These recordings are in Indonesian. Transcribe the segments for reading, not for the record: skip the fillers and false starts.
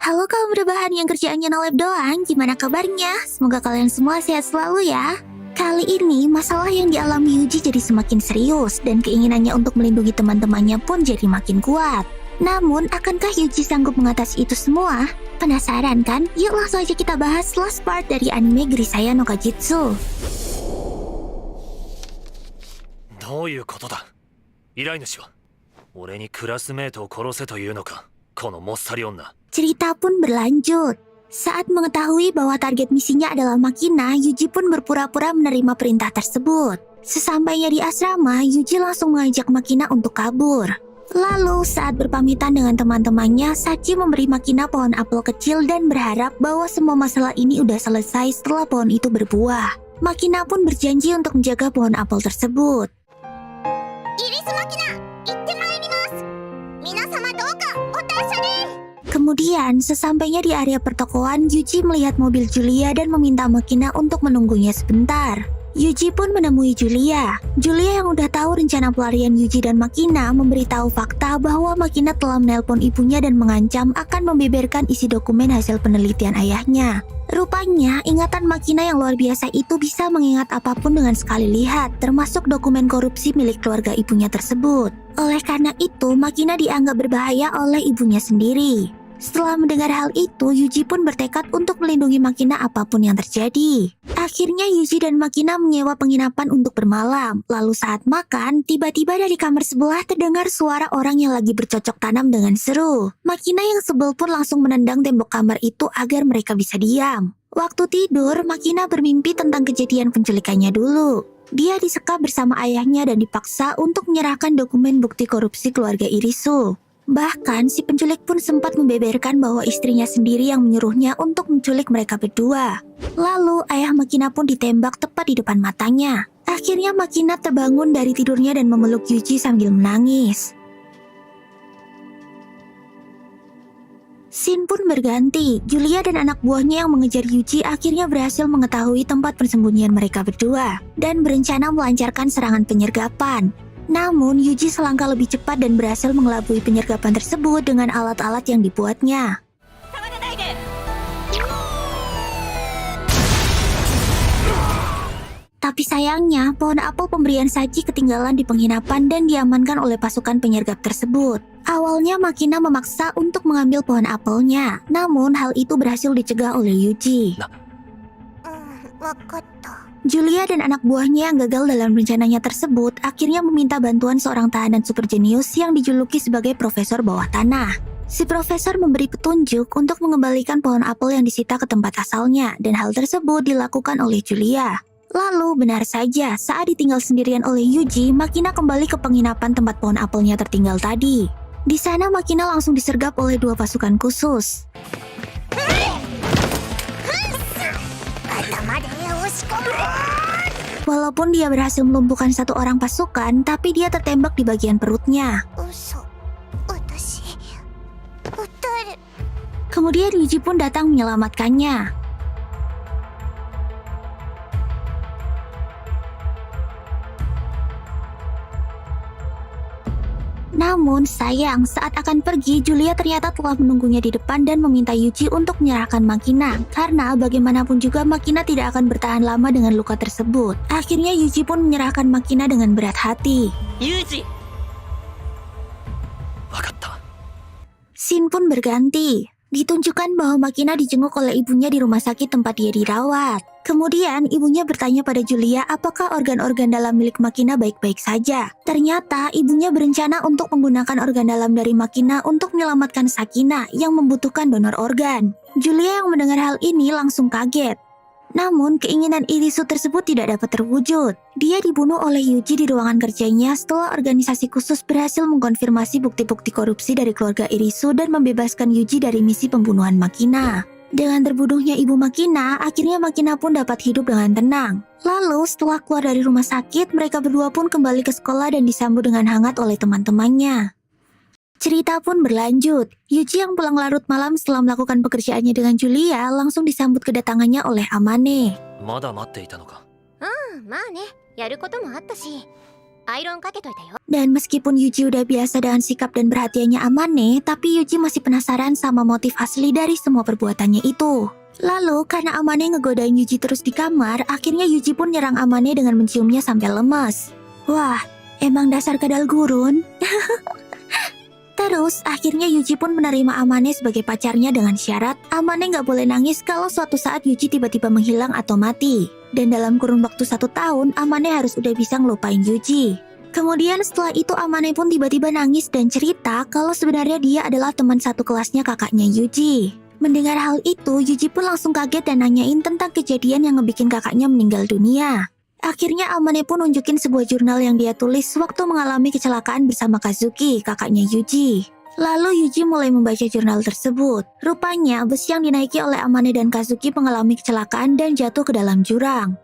Halo kaum rebahan yang kerjaannya nolep doang, gimana kabarnya? Semoga kalian semua sehat selalu ya. Kali ini masalah yang dialami Yuji jadi semakin serius dan keinginannya untuk melindungi teman-temannya pun jadi makin kuat. Namun, akankah Yuji sanggup mengatasi itu semua? Penasaran kan? Yuk langsung aja kita bahas last part dari anime Grisaya no Kajitsu. どういうことだ。依頼主は俺にクラスメートを殺せというのか、このもっさり女。 Cerita pun berlanjut. Saat mengetahui bahwa target misinya adalah Makina, Yuji pun berpura-pura menerima perintah tersebut. Sesampainya di asrama, Yuji langsung mengajak Makina untuk kabur. Lalu saat berpamitan dengan teman-temannya, Sachi memberi Makina pohon apel kecil dan berharap bahwa semua masalah ini udah selesai setelah pohon itu berbuah. Makina pun berjanji untuk menjaga pohon apel tersebut. Kemudian, sesampainya di area pertokoan, Yuji melihat mobil Julia dan meminta Makina untuk menunggunya sebentar. Yuji pun menemui Julia. Julia yang udah tahu rencana pelarian Yuji dan Makina memberitahu fakta bahwa Makina telah menelpon ibunya dan mengancam akan membeberkan isi dokumen hasil penelitian ayahnya. Rupanya, ingatan Makina yang luar biasa itu bisa mengingat apapun dengan sekali lihat, termasuk dokumen korupsi milik keluarga ibunya tersebut. Oleh karena itu, Makina dianggap berbahaya oleh ibunya sendiri. Setelah mendengar hal itu, Yuji pun bertekad untuk melindungi Makina apapun yang terjadi. Akhirnya Yuji dan Makina menyewa penginapan untuk bermalam. Lalu saat makan, tiba-tiba dari kamar sebelah terdengar suara orang yang lagi bercocok tanam dengan seru. Makina yang sebel pun langsung menendang tembok kamar itu agar mereka bisa diam. Waktu tidur, Makina bermimpi tentang kejadian penculikannya dulu. Dia disekap bersama ayahnya dan dipaksa untuk menyerahkan dokumen bukti korupsi keluarga Irisu. Bahkan, si penculik pun sempat membeberkan bahwa istrinya sendiri yang menyuruhnya untuk menculik mereka berdua. Lalu, ayah Makina pun ditembak tepat di depan matanya. Akhirnya Makina terbangun dari tidurnya dan memeluk Yuji sambil menangis. Scene pun berganti. Julia dan anak buahnya yang mengejar Yuji akhirnya berhasil mengetahui tempat persembunyian mereka berdua dan berencana melancarkan serangan penyergapan. Namun, Yuji selangkah lebih cepat dan berhasil mengelabui penyergapan tersebut dengan alat-alat yang dibuatnya. Tapi sayangnya, pohon apel pemberian Sachi ketinggalan di penginapan dan diamankan oleh pasukan penyergap tersebut. Awalnya Makina memaksa untuk mengambil pohon apelnya, namun hal itu berhasil dicegah oleh Yuji. Julia dan anak buahnya yang gagal dalam rencananya tersebut akhirnya meminta bantuan seorang tahanan super jenius yang dijuluki sebagai Profesor Bawah Tanah. Si profesor memberi petunjuk untuk mengembalikan pohon apel yang disita ke tempat asalnya, dan hal tersebut dilakukan oleh Julia. Lalu benar saja, saat ditinggal sendirian oleh Yuji, Makina kembali ke penginapan tempat pohon apelnya tertinggal tadi. Di sana Makina langsung disergap oleh dua pasukan khusus. Walaupun dia berhasil melumpuhkan satu orang pasukan, tapi dia tertembak di bagian perutnya. Kemudian Yuji pun datang menyelamatkannya. Namun sayang, saat akan pergi, Julia ternyata telah menunggunya di depan dan meminta Yuji untuk menyerahkan Makina. Karena bagaimanapun juga Makina tidak akan bertahan lama dengan luka tersebut. Akhirnya Yuji pun menyerahkan Makina dengan berat hati. Yuji! Wakatta. Scene pun berganti. Ditunjukkan bahwa Makina dijenguk oleh ibunya di rumah sakit tempat dia dirawat. Kemudian ibunya bertanya pada Julia apakah organ-organ dalam milik Makina baik-baik saja. Ternyata ibunya berencana untuk menggunakan organ dalam dari Makina untuk menyelamatkan Sakina yang membutuhkan donor organ. Julia yang mendengar hal ini langsung kaget. Namun keinginan Irisu tersebut tidak dapat terwujud. Dia dibunuh oleh Yuji di ruangan kerjanya setelah organisasi khusus berhasil mengkonfirmasi bukti-bukti korupsi dari keluarga Irisu dan membebaskan Yuji dari misi pembunuhan Makina. Dengan terbunuhnya ibu Makina, akhirnya Makina pun dapat hidup dengan tenang. Lalu setelah keluar dari rumah sakit, mereka berdua pun kembali ke sekolah dan disambut dengan hangat oleh teman-temannya. Cerita pun berlanjut. Yuji yang pulang larut malam setelah melakukan pekerjaannya dengan Julia langsung disambut kedatangannya oleh Amane. アイロンかけといたよ。Dan meskipun Yuji udah biasa dengan sikap dan perhatiannya Amane, tapi Yuji masih penasaran sama motif asli dari semua perbuatannya itu. Lalu, karena Amane ngegodain Yuji terus di kamar, akhirnya Yuji pun nyerang Amane dengan menciumnya sampai lemas. Wah, emang dasar kadal gurun. Terus, akhirnya Yuji pun menerima Amane sebagai pacarnya dengan syarat Amane nggak boleh nangis kalau suatu saat Yuji tiba-tiba menghilang atau mati. Dan dalam kurun waktu 1 tahun, Amane harus udah bisa ngelupain Yuji. Kemudian setelah itu Amane pun tiba-tiba nangis dan cerita kalau sebenarnya dia adalah teman satu kelasnya kakaknya Yuji. Mendengar hal itu, Yuji pun langsung kaget dan nanyain tentang kejadian yang ngebikin kakaknya meninggal dunia. Akhirnya Amane pun nunjukin sebuah jurnal yang dia tulis waktu mengalami kecelakaan bersama Kazuki, kakaknya Yuji. Lalu Yuji mulai membaca jurnal tersebut. Rupanya bus yang dinaiki oleh Amane dan Kazuki mengalami kecelakaan dan jatuh ke dalam jurang.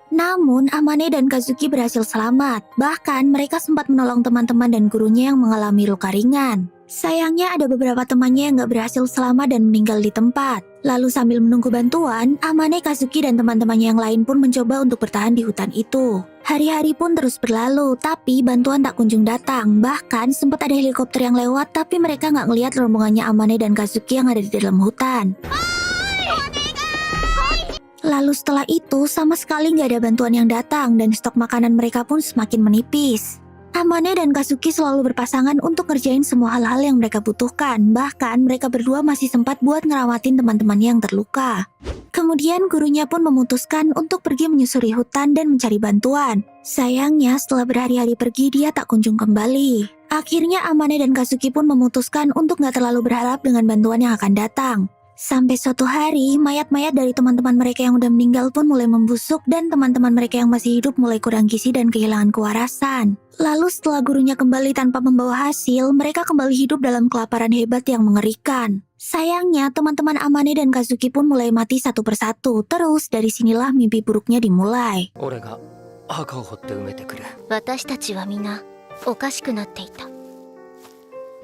Namun, Amane dan Kazuki berhasil selamat. Bahkan, mereka sempat menolong teman-teman dan gurunya yang mengalami luka ringan. Sayangnya ada beberapa temannya yang gak berhasil selamat dan meninggal di tempat. Lalu sambil menunggu bantuan, Amane, Kazuki, dan teman-temannya yang lain pun mencoba untuk bertahan di hutan itu. Hari-hari pun terus berlalu, tapi bantuan tak kunjung datang. Bahkan, sempat ada helikopter yang lewat, tapi mereka gak ngelihat rombongannya Amane dan Kazuki yang ada di dalam hutan. Lalu setelah itu, sama sekali nggak ada bantuan yang datang dan stok makanan mereka pun semakin menipis. Amane dan Kazuki selalu berpasangan untuk ngerjain semua hal-hal yang mereka butuhkan. Bahkan mereka berdua masih sempat buat ngerawatin teman-teman yang terluka. Kemudian gurunya pun memutuskan untuk pergi menyusuri hutan dan mencari bantuan. Sayangnya setelah berhari-hari pergi dia tak kunjung kembali. Akhirnya Amane dan Kazuki pun memutuskan untuk nggak terlalu berharap dengan bantuan yang akan datang. Sampai suatu hari, mayat-mayat dari teman-teman mereka yang udah meninggal pun mulai membusuk dan teman-teman mereka yang masih hidup mulai kurang gizi dan kehilangan kewarasan. Lalu setelah gurunya kembali tanpa membawa hasil, mereka kembali hidup dalam kelaparan hebat yang mengerikan. Sayangnya, teman-teman Amane dan Kazuki pun mulai mati satu persatu. Terus, dari sinilah mimpi buruknya dimulai. 俺が墓を掘って埋めてくる。私たちは皆おかしくなっていた。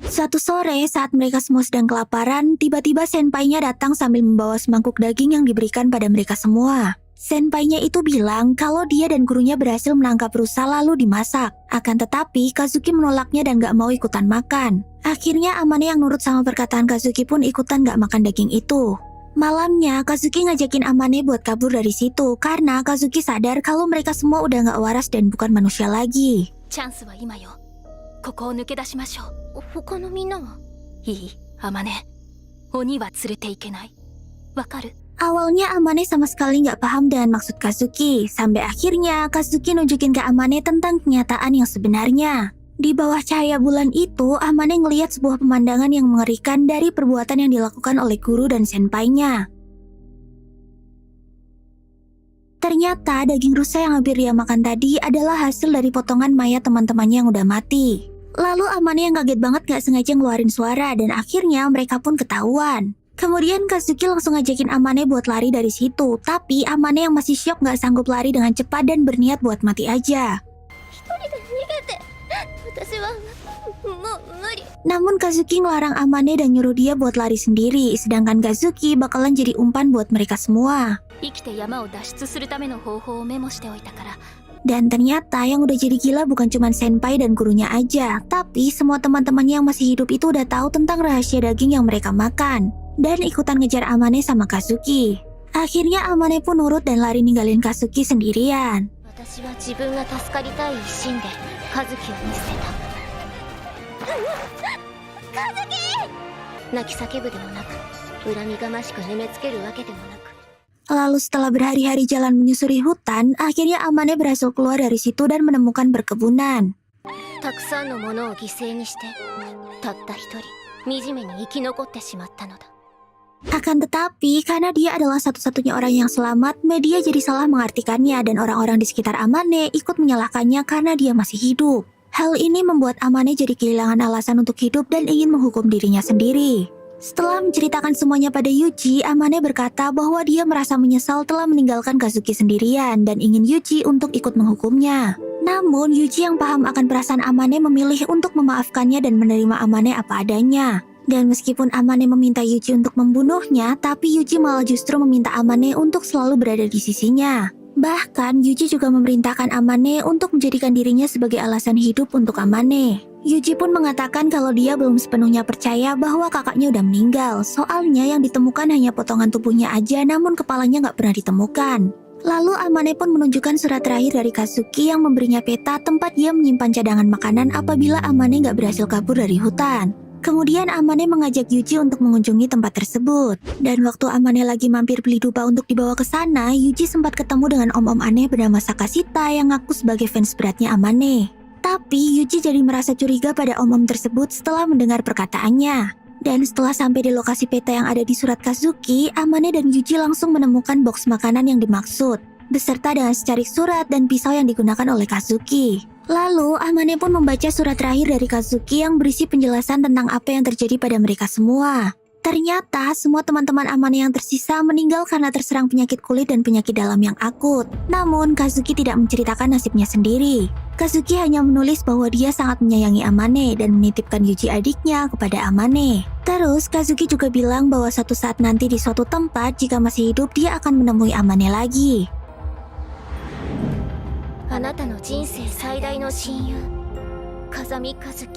Suatu sore, saat mereka semua sedang kelaparan, tiba-tiba senpainya datang sambil membawa semangkuk daging yang diberikan pada mereka semua. Senpainya itu bilang kalau dia dan gurunya berhasil menangkap rusa lalu dimasak. Akan tetapi, Kazuki menolaknya dan gak mau ikutan makan. Akhirnya Amane yang nurut sama perkataan Kazuki pun ikutan gak makan daging itu. Malamnya, Kazuki ngajakin Amane buat kabur dari situ karena Kazuki sadar kalau mereka semua udah gak waras dan bukan manusia lagi. チャンスは今よ。ここを抜け出しましょう。他のみんなは？いい、アマネ。鬼は連れていけない。わかる？ Awalnya Amane sama sekali nggak paham dengan maksud Kazuki. Sampai akhirnya Kazuki nunjukin ke Amane tentang kenyataan yang sebenarnya. Di bawah cahaya bulan itu, Amane ngelihat sebuah pemandangan yang mengerikan dari perbuatan yang dilakukan oleh guru dan senpainya. Ternyata daging rusa yang hampir dia makan tadi adalah hasil dari potongan mayat teman-temannya yang udah mati. Lalu Amane yang kaget banget gak sengaja ngeluarin suara dan akhirnya mereka pun ketahuan. Kemudian Kazuki langsung ngajakin Amane buat lari dari situ, tapi Amane yang masih syok gak sanggup lari dengan cepat dan berniat buat mati aja. Namun Kazuki ngelarang Amane dan nyuruh dia buat lari sendiri, sedangkan Kazuki bakalan jadi umpan buat mereka semua. Dan ternyata yang udah jadi gila bukan cuma senpai dan gurunya aja, tapi semua teman-temannya yang masih hidup itu udah tahu tentang rahasia daging yang mereka makan. Dan ikutan ngejar Amane sama Kazuki. Akhirnya Amane pun nurut dan lari ninggalin Kazuki sendirian. Lalu setelah berhari-hari jalan menyusuri hutan, akhirnya Amane berhasil keluar dari situ dan menemukan perkebunan. Akan tetapi, karena dia adalah satu-satunya orang yang selamat, media jadi salah mengartikannya dan orang-orang di sekitar Amane ikut menyalahkannya karena dia masih hidup. Hal ini membuat Amane jadi kehilangan alasan untuk hidup dan ingin menghukum dirinya sendiri. Setelah menceritakan semuanya pada Yuji, Amane berkata bahwa dia merasa menyesal telah meninggalkan Kazuki sendirian dan ingin Yuji untuk ikut menghukumnya. Namun, Yuji yang paham akan perasaan Amane memilih untuk memaafkannya dan menerima Amane apa adanya. Dan meskipun Amane meminta Yuji untuk membunuhnya, tapi Yuji malah justru meminta Amane untuk selalu berada di sisinya. Bahkan Yuji juga memerintahkan Amane untuk menjadikan dirinya sebagai alasan hidup untuk Amane. Yuji pun mengatakan kalau dia belum sepenuhnya percaya bahwa kakaknya udah meninggal. Soalnya yang ditemukan hanya potongan tubuhnya aja, namun kepalanya nggak pernah ditemukan. Lalu Amane pun menunjukkan surat terakhir dari Kazuki yang memberinya peta tempat dia menyimpan cadangan makanan apabila Amane nggak berhasil kabur dari hutan. Kemudian Amane mengajak Yuji untuk mengunjungi tempat tersebut. Dan waktu Amane lagi mampir beli dupa untuk dibawa ke sana, Yuji sempat ketemu dengan om-om aneh bernama Sakashita yang ngaku sebagai fans beratnya Amane. Tapi Yuji jadi merasa curiga pada om-om tersebut setelah mendengar perkataannya. Dan setelah sampai di lokasi peta yang ada di surat Kazuki, Amane dan Yuji langsung menemukan box makanan yang dimaksud, beserta dengan secarik surat dan pisau yang digunakan oleh Kazuki. Lalu, Amane pun membaca surat terakhir dari Kazuki yang berisi penjelasan tentang apa yang terjadi pada mereka semua. Ternyata, semua teman-teman Amane yang tersisa meninggal karena terserang penyakit kulit dan penyakit dalam yang akut. Namun, Kazuki tidak menceritakan nasibnya sendiri. Kazuki hanya menulis bahwa dia sangat menyayangi Amane dan menitipkan Yuji adiknya kepada Amane. Terus, Kazuki juga bilang bahwa suatu saat nanti di suatu tempat, jika masih hidup, dia akan menemui Amane lagi. あなたの人生最大の親友風見和樹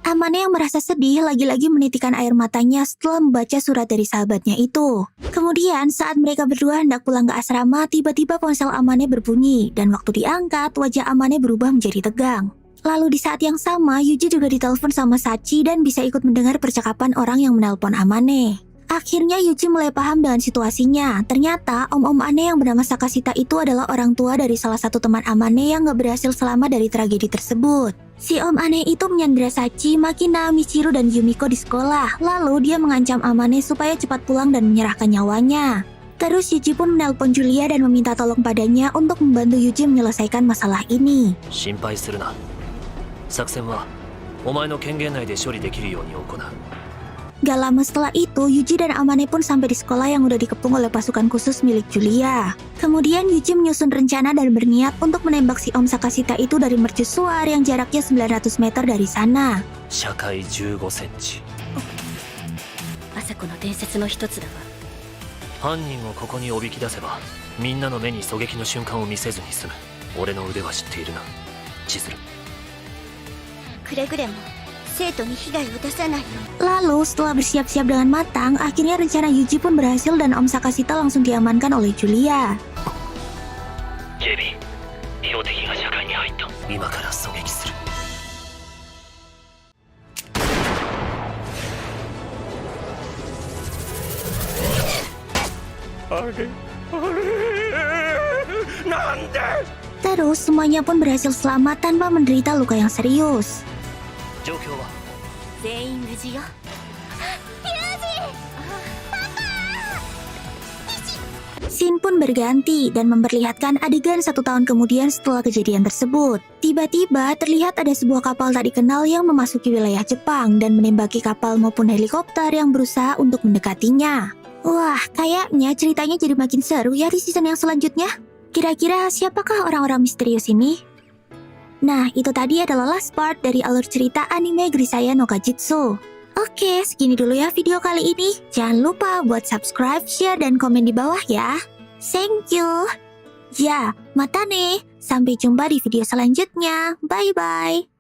Amane yang merasa sedih lagi-lagi menitikkan air matanya setelah membaca surat dari sahabatnya itu. Kemudian saat mereka berdua hendak pulang ke asrama, tiba-tiba ponsel Amane berbunyi dan waktu diangkat wajah Amane berubah menjadi tegang. Lalu di saat yang sama Yuji juga ditelepon sama Sachi dan bisa ikut mendengar percakapan orang yang menelpon Amane. Akhirnya Yuji mulai paham dengan situasinya. Ternyata om-om aneh yang bernama Sakashita itu adalah orang tua dari salah satu teman Amane yang gak berhasil selamat dari tragedi tersebut. Si om aneh itu menyandera Sachi, Makina, Michiru, dan Yumiko di sekolah. Lalu dia mengancam Amane supaya cepat pulang dan menyerahkan nyawanya. Terus Yuji pun menelpon Julia dan meminta tolong padanya untuk membantu Yuji menyelesaikan masalah ini. 心配するな。作戦はお前の権限内で処理できるように行う。 Gak lama setelah itu, Yuji dan Amane pun sampai di sekolah yang udah dikepung oleh pasukan khusus milik Julia. Kemudian Yuji menyusun rencana dan berniat untuk menembak si Om Sakashita itu dari mercusuar yang jaraknya 900 meter dari sana. 社会15センチ。朝子の伝説の一つだわ。犯人をここにおびき出せば、みんなの目に狙撃の瞬間を見せずに済む。俺の腕は知っているな、千鶴。くれぐれも生徒に被害を出さないよ。 Lalu setelah bersiap-siap dengan matang, akhirnya rencana Yuji pun berhasil dan Om Sakashita langsung diamankan oleh Julia. 警備員、標的が社会に入った。今から狙撃する。なんで Terus semuanya pun berhasil selamat tanpa menderita luka yang serius. 状況は 全員無事よ。 Scene pun berganti dan memperlihatkan adegan 1 tahun kemudian setelah kejadian tersebut. Tiba-tiba terlihat ada sebuah kapal tak dikenal yang memasuki wilayah Jepang dan menembaki kapal maupun helikopter yang berusaha untuk mendekatinya. Wah, kayaknya ceritanya jadi makin seru ya di season yang selanjutnya. Kira-kira siapakah orang-orang misterius ini? Nah, itu tadi adalah last part dari alur cerita anime Grisaya no Kajutsu. Oke, segini dulu ya video kali ini. Jangan lupa buat subscribe, share, dan komen di bawah ya. Thank you. Ya, mata nih. Sampai jumpa di video selanjutnya. Bye-bye.